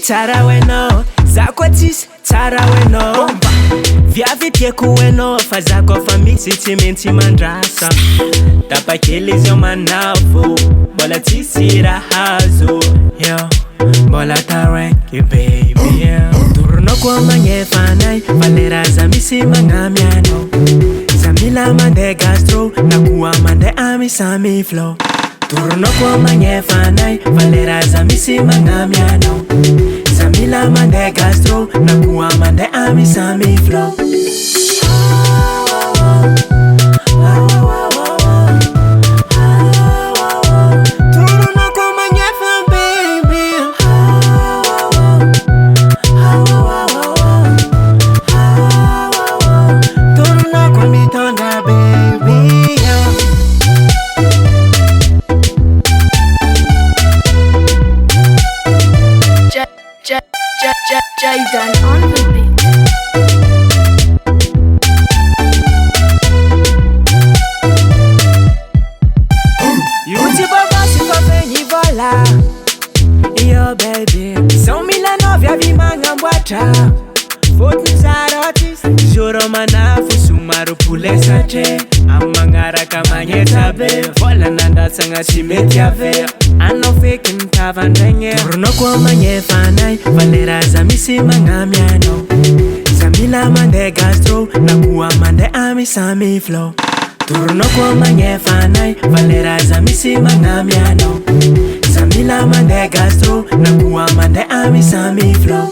tsara weno zako tsisy tsara weno viavy tiako weno fa zako fa misy tsy maintsy mandrasa tapakely izy eo manavo mbola tsisy raha azo mbola taraiky baby toronako magnefa anay fa le raha za misy magnamy anao za mila mandeha gastro na koa mandeha amisamy flow toronako magnefa anay fa le raha za misy magnamy anao za mila mandeha gastro na koa mandeha amisamy flow DJAY on the beat. Vola, yo baby, são milanove a vimanga mbwata. Voto zarotis, juro manafu sumaru pulesa che. Amangara kamanyeta be, vola nanda sanga simeti ave. Ano fake ntavandenge. Turno kwa manyefa nai, valera za misi mangamiano. Zamila mande gastro, na kuwa mande amisami flow. Turno kwa manyefa nai, valera za misi mangamiano. Zamila mande gastro, na kuwa mande amisami flow.